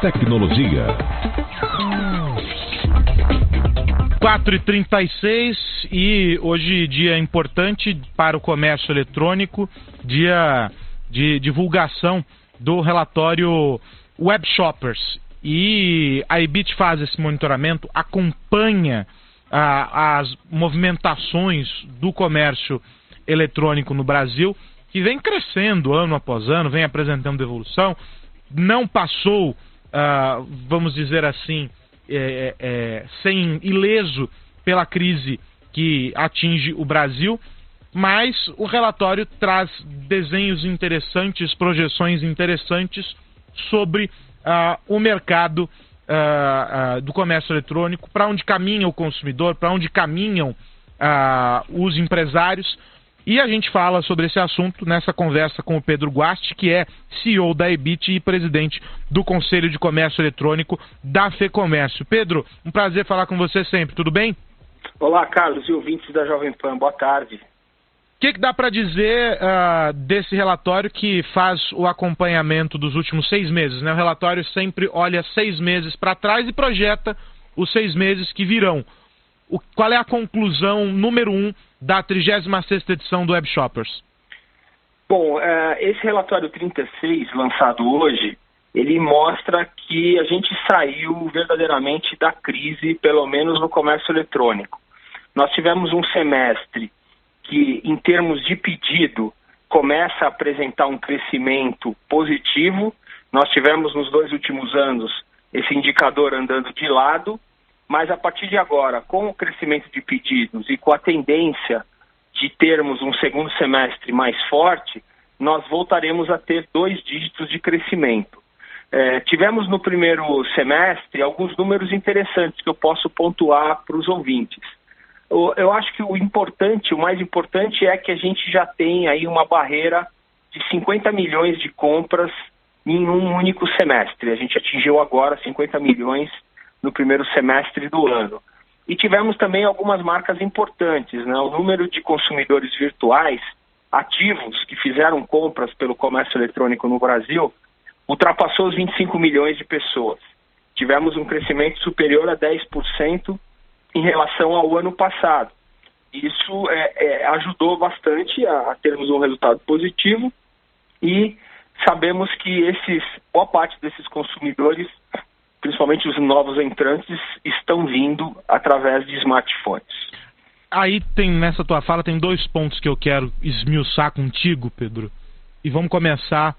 tecnologia. 4h36 e hoje dia importante para o comércio eletrônico, dia de divulgação do relatório Web Shoppers. E a Ebit faz esse monitoramento, acompanha as movimentações do comércio eletrônico no Brasil, que vem crescendo ano após ano, vem apresentando evolução, não passou, vamos dizer assim, sem ileso pela crise que atinge o Brasil, mas o relatório traz desenhos interessantes, projeções interessantes sobre o mercado do comércio eletrônico, para onde caminha o consumidor, para onde caminham os empresários. E a gente fala sobre esse assunto nessa conversa com o Pedro Guasti, que é CEO da Ebit e presidente do Conselho de Comércio Eletrônico da FEComércio. Pedro, um prazer falar com você sempre, tudo bem? Olá, Carlos e ouvintes da Jovem Pan, boa tarde. O que dá para dizer desse relatório que faz o acompanhamento dos últimos 6 meses, né? O relatório sempre olha 6 meses para trás e projeta os 6 meses que virão. Qual é a conclusão número 1 da 36ª edição do Web Shoppers? Bom, esse relatório 36, lançado hoje, ele mostra que a gente saiu verdadeiramente da crise, pelo menos no comércio eletrônico. Nós tivemos um semestre que, em termos de pedido, começa a apresentar um crescimento positivo. Nós tivemos nos 2 últimos anos esse indicador andando de lado, mas a partir de agora, com o crescimento de pedidos e com a tendência de termos um segundo semestre mais forte, nós voltaremos a ter 2 dígitos de crescimento. Tivemos no primeiro semestre alguns números interessantes que eu posso pontuar para os ouvintes. Eu acho que o mais importante é que a gente já tem aí uma barreira de 50 milhões de compras em um único semestre. A gente atingiu agora 50 milhões no primeiro semestre do ano. E tivemos também algumas marcas importantes, né? O número de consumidores virtuais ativos que fizeram compras pelo comércio eletrônico no Brasil ultrapassou os 25 milhões de pessoas. Tivemos um crescimento superior a 10% em relação ao ano passado. Isso ajudou bastante a termos um resultado positivo e sabemos que boa parte desses consumidores, principalmente os novos entrantes, estão vindo através de smartphones. Aí nessa tua fala tem 2 pontos que eu quero esmiuçar contigo, Pedro. E vamos começar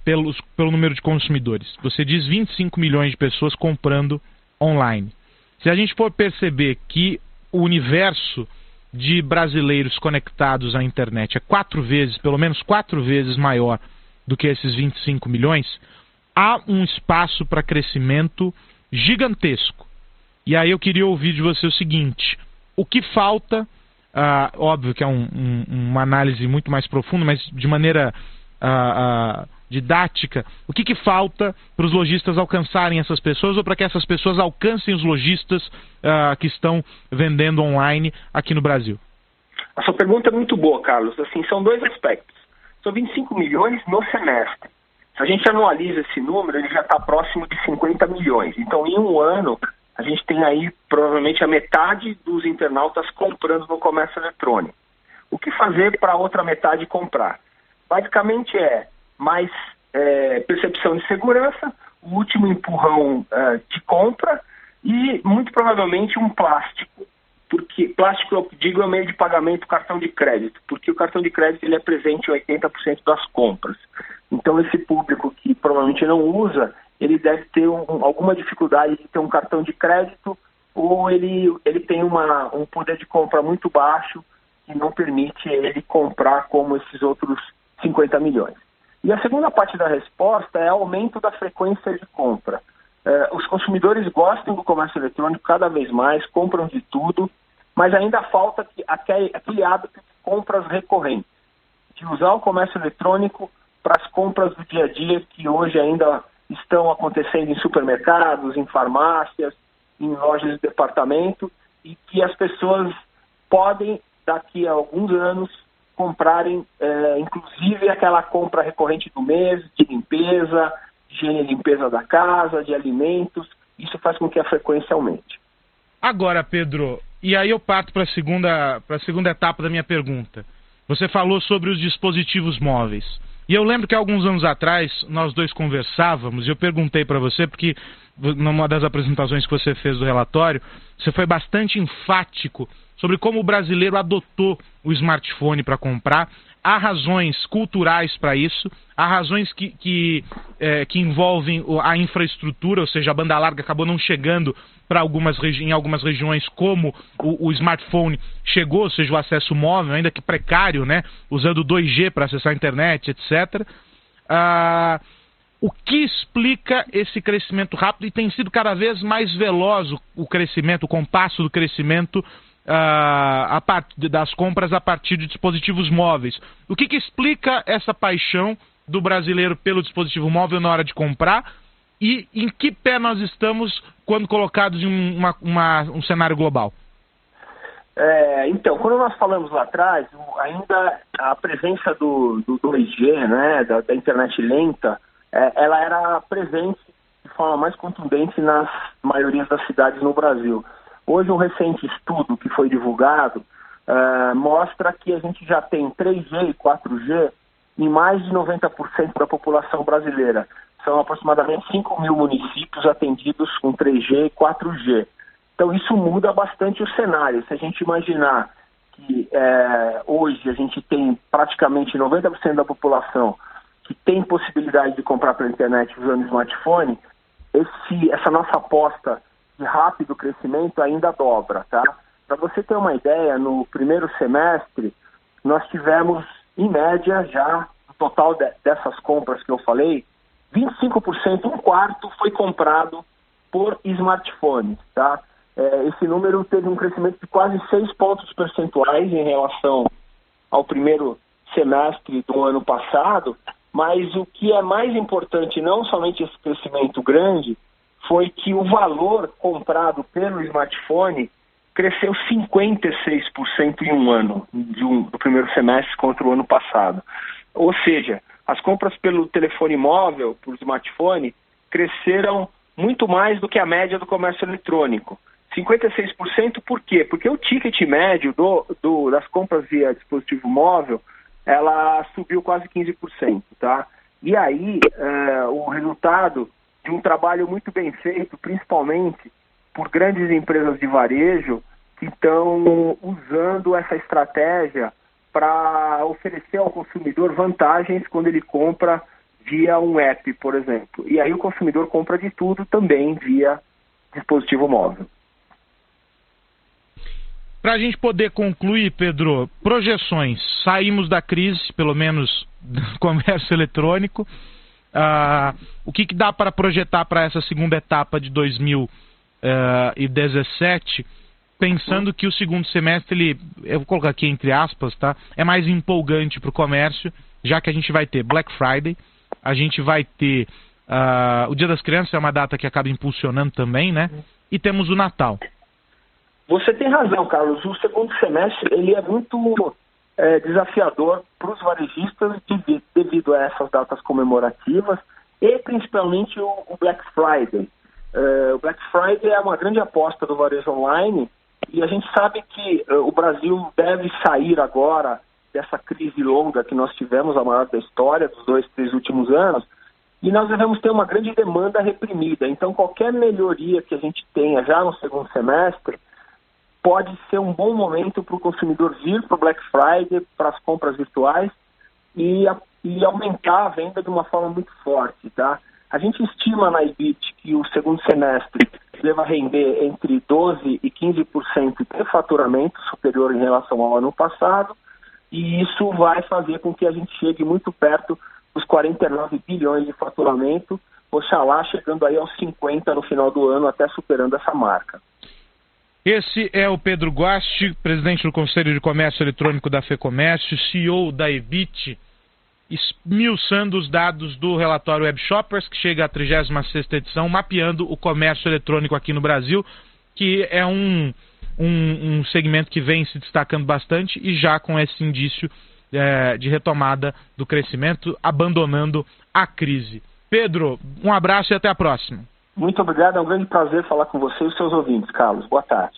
pelo número de consumidores. Você diz 25 milhões de pessoas comprando online. Se a gente for perceber que o universo de brasileiros conectados à internet é 4 vezes, pelo menos 4 vezes maior do que esses 25 milhões, há um espaço para crescimento gigantesco. E aí eu queria ouvir de você o seguinte: o que falta, óbvio que é uma análise muito mais profunda, mas de maneira didática, o que falta para os lojistas alcançarem essas pessoas ou para que essas pessoas alcancem os lojistas que estão vendendo online aqui no Brasil? A sua pergunta é muito boa, Carlos. Assim, são 2 aspectos. São 25 milhões no semestre. Se a gente anualiza esse número, ele já está próximo de 50 milhões. Então, em um ano, a gente tem aí provavelmente a metade dos internautas comprando no comércio eletrônico. O que fazer para a outra metade comprar? Basicamente mais percepção de segurança, o último empurrão de compra e, muito provavelmente, um plástico. Porque plástico, eu digo, é o meio de pagamento, cartão de crédito, porque o cartão de crédito ele é presente em 80% das compras. Então, esse público que provavelmente não usa, ele deve ter alguma dificuldade de ter um cartão de crédito, ou ele tem um poder de compra muito baixo que não permite ele comprar como esses outros 50 milhões. E a segunda parte da resposta é aumento da frequência de compra. Os consumidores gostam do comércio eletrônico cada vez mais, compram de tudo, mas ainda falta aquele hábito de compras recorrentes, de usar o comércio eletrônico para as compras do dia a dia que hoje ainda estão acontecendo em supermercados, em farmácias, em lojas de departamento, e que as pessoas podem, daqui a alguns anos, comprarem, inclusive aquela compra recorrente do mês, de limpeza, de higiene e limpeza da casa, de alimentos. Isso faz com que a frequência aumente. Agora, Pedro, e aí eu parto para a segunda etapa da minha pergunta. Você falou sobre os dispositivos móveis. E eu lembro que alguns anos atrás nós dois conversávamos e eu perguntei para você, porque numa das apresentações que você fez do relatório, você foi bastante enfático sobre como o brasileiro adotou o smartphone para comprar. Há razões culturais para isso, há razões que envolvem a infraestrutura, ou seja, a banda larga acabou não chegando para em algumas regiões como o smartphone chegou, ou seja, o acesso móvel, ainda que precário, né, usando 2G para acessar a internet, etc. O que explica esse crescimento rápido e tem sido cada vez mais veloz o crescimento, o compasso do crescimento das compras a partir de dispositivos móveis? O que explica essa paixão do brasileiro pelo dispositivo móvel na hora de comprar e em que pé nós estamos quando colocados em um cenário global? Então, quando nós falamos lá atrás, ainda a presença do 2G, né, da internet lenta, ela era presente de forma mais contundente nas maiorias das cidades no Brasil. Hoje, um recente estudo que foi divulgado mostra que a gente já tem 3G e 4G em mais de 90% da população brasileira. São aproximadamente 5 mil municípios atendidos com 3G e 4G. Então, isso muda bastante o cenário. Se a gente imaginar que hoje a gente tem praticamente 90% da população que tem possibilidade de comprar pela internet usando smartphone, essa nossa aposta de rápido crescimento ainda dobra, tá? Para você ter uma ideia, no primeiro semestre, nós tivemos, em média, já, no total dessas compras que eu falei, 25%, um quarto, foi comprado por smartphones, tá? Esse número teve um crescimento de quase 6 pontos percentuais em relação ao primeiro semestre do ano passado, mas o que é mais importante, não somente esse crescimento grande, foi que o valor comprado pelo smartphone cresceu 56% em um ano, do primeiro semestre contra o ano passado. Ou seja, as compras pelo telefone móvel, por smartphone, cresceram muito mais do que a média do comércio eletrônico. 56% por quê? Porque o ticket médio das compras via dispositivo móvel, ela subiu quase 15%, tá? E aí, o resultado de um trabalho muito bem feito, principalmente por grandes empresas de varejo que estão usando essa estratégia para oferecer ao consumidor vantagens quando ele compra via um app, por exemplo. E aí o consumidor compra de tudo também via dispositivo móvel. Para a gente poder concluir, Pedro, projeções. Saímos da crise, pelo menos do comércio eletrônico. O que dá para projetar para essa segunda etapa de 2017, pensando que o segundo semestre, eu vou colocar aqui entre aspas, tá? É mais empolgante para o comércio, já que a gente vai ter Black Friday, a gente vai ter o Dia das Crianças, é uma data que acaba impulsionando também, né? E temos o Natal. Você tem razão, Carlos. O segundo semestre ele é muito desafiador para os varejistas devido a essas datas comemorativas e principalmente o Black Friday. O Black Friday é uma grande aposta do varejo online e a gente sabe que o Brasil deve sair agora dessa crise longa que nós tivemos, a maior da história, dos 2-3 últimos anos, e nós devemos ter uma grande demanda reprimida. Então, qualquer melhoria que a gente tenha já no segundo semestre pode ser um bom momento para o consumidor vir para o Black Friday, para as compras virtuais e aumentar a venda de uma forma muito forte, tá? A gente estima na EBIT que o segundo semestre deva render entre 12% e 15% de faturamento superior em relação ao ano passado, e isso vai fazer com que a gente chegue muito perto dos 49 bilhões de faturamento, oxalá chegando aí aos 50 no final do ano, até superando essa marca. Esse é o Pedro Guasti, presidente do Conselho de Comércio Eletrônico da FEComércio, CEO da EBIT, esmiuçando os dados do relatório Web Shoppers, que chega à 36ª edição, mapeando o comércio eletrônico aqui no Brasil, que é um segmento que vem se destacando bastante e já com esse indício de retomada do crescimento, abandonando a crise. Pedro, um abraço e até a próxima. Muito obrigado, é um grande prazer falar com você e os seus ouvintes, Carlos. Boa tarde.